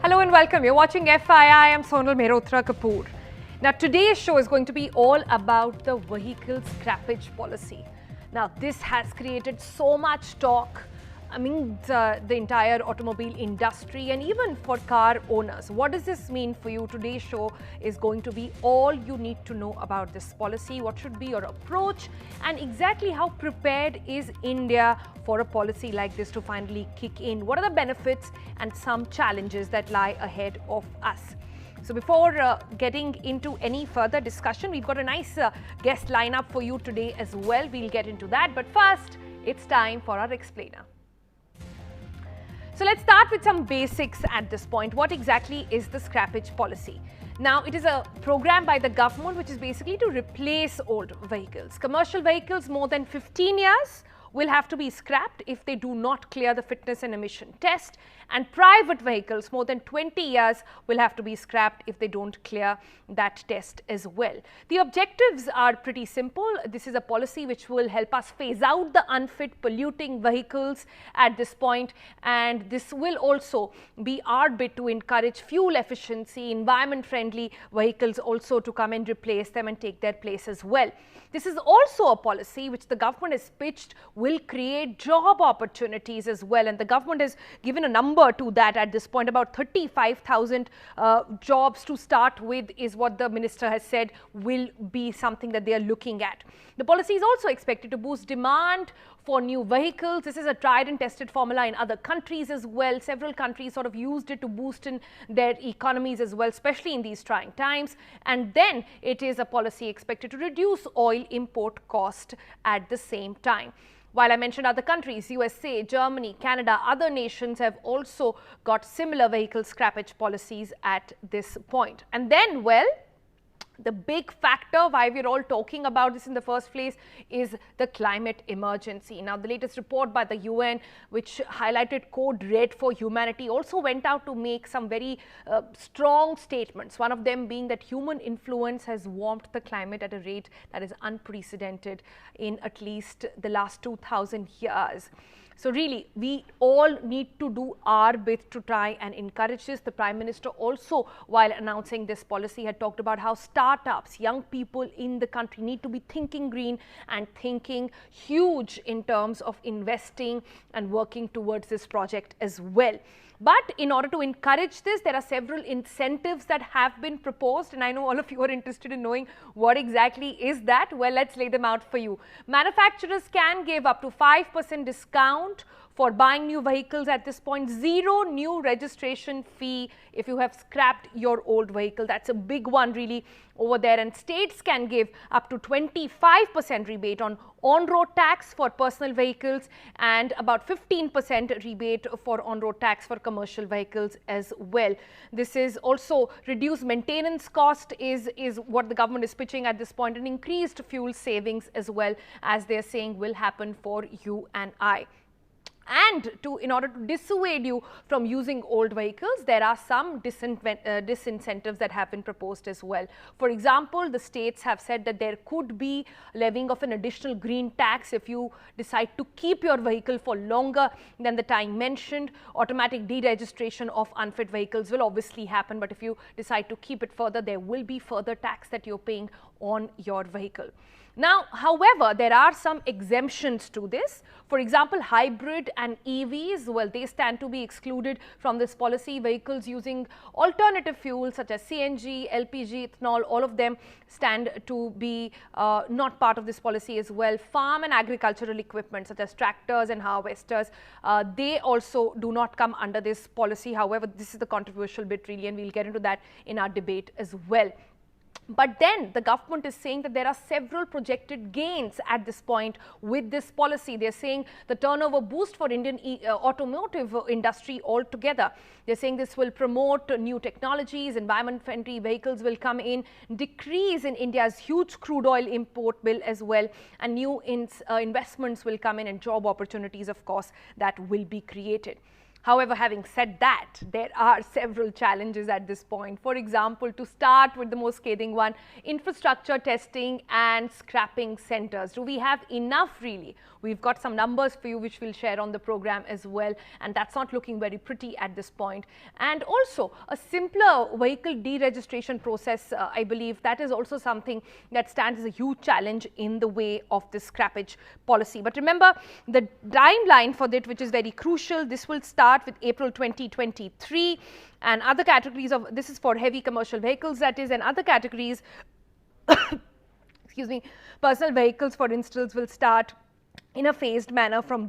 Hello and welcome. You're watching FYI. I'm Sonal Mehrotra Kapoor. Now, today's show is going to be all about the vehicle scrappage policy. Now, this has created so much talk among the entire automobile industry and even for car owners. What does this mean for you? Today's show is going to be all you need to know about this policy, what should be your approach, and exactly how prepared is India for a policy like this to finally kick in. What are the benefits and some challenges that lie ahead of us? So before getting into any further discussion, we've got a nice guest lineup for you today as well. We'll get into that. But first, it's time for our explainer. So let's start with some basics at this point. What exactly is the scrappage policy? Now, it is a program by the government which is basically to replace old vehicles. Commercial vehicles more than 15 years will have to be scrapped if they do not clear the fitness and emission test, and private vehicles more than 20 years will have to be scrapped if they don't clear that test as well. The objectives are pretty simple. This is a policy which will help us phase out the unfit, polluting vehicles at this point, and this will also be our bit to encourage fuel efficiency, environment friendly vehicles also to come and replace them and take their place as well. This is also a policy which the government has pitched will create job opportunities as well, and the government has given a number to that at this point. About 35,000 jobs to start with is what the minister has said will be something that they are looking at. The policy is also expected to boost demand for new vehicles. This is a tried and tested formula in other countries as well. Several countries sort of used it to boost in their economies as well, especially in these trying times. And then it is a policy expected to reduce oil import cost at the same time. While I mentioned other countries, USA, Germany, Canada, other nations have also got similar vehicle scrappage policies at this point. And then, well, the big factor why we're all talking about this in the first place is the climate emergency. Now, the latest report by the UN, which highlighted Code Red for Humanity, also went out to make some very strong statements. One of them being that human influence has warmed the climate at a rate that is unprecedented in at least the last 2,000 years. So really, we all need to do our bit to try and encourage this. The Prime Minister also, while announcing this policy, had talked about how startups, young people in the country need to be thinking green and thinking huge in terms of investing and working towards this project as well. But in order to encourage this, there are several incentives that have been proposed, and I know all of you are interested in knowing what exactly is that. Well, let's lay them out for you. Manufacturers can give up to 5% discount for buying new vehicles at this point, zero new registration fee if you have scrapped your old vehicle. That's a big one really over there. And states can give up to 25% rebate on-road tax for personal vehicles and about 15% rebate for on-road tax for commercial vehicles as well. This is also reduced maintenance cost is what the government is pitching at this point, and increased fuel savings as well, as they're saying will happen for you and I. And in order to dissuade you from using old vehicles, there are some disincentives that have been proposed as well. For example, the states have said that there could be levying of an additional green tax if you decide to keep your vehicle for longer than the time mentioned. Automatic deregistration of unfit vehicles will obviously happen, but if you decide to keep it further, there will be further tax that you're paying on your vehicle. Now, however, there are some exemptions to this. For example, hybrid and EVs, well, they stand to be excluded from this policy. Vehicles using alternative fuels such as CNG, LPG, ethanol, all of them stand to be not part of this policy as well. Farm and agricultural equipment such as tractors and harvesters, they also do not come under this policy. However, this is the controversial bit really, and we'll get into that in our debate as well. But then the government is saying that there are several projected gains at this point with this policy. They're saying the turnover boost for Indian automotive industry altogether. They're saying this will promote new technologies, environment-friendly vehicles will come in, decrease in India's huge crude oil import bill as well, and new investments will come in, and job opportunities, of course, that will be created. However, having said that, there are several challenges at this point. For example, to start with the most scathing one, infrastructure testing and scrapping centers. Do we have enough really? We've got some numbers for you which we'll share on the program as well, and that's not looking very pretty at this point. And also a simpler vehicle deregistration process, I believe that is also something that stands as a huge challenge in the way of the scrappage policy. But remember the timeline for that, which is very crucial. This will start with April 2023, and other categories of this is for heavy commercial vehicles, that is, and other categories excuse me, personal vehicles for instance will start in a phased manner from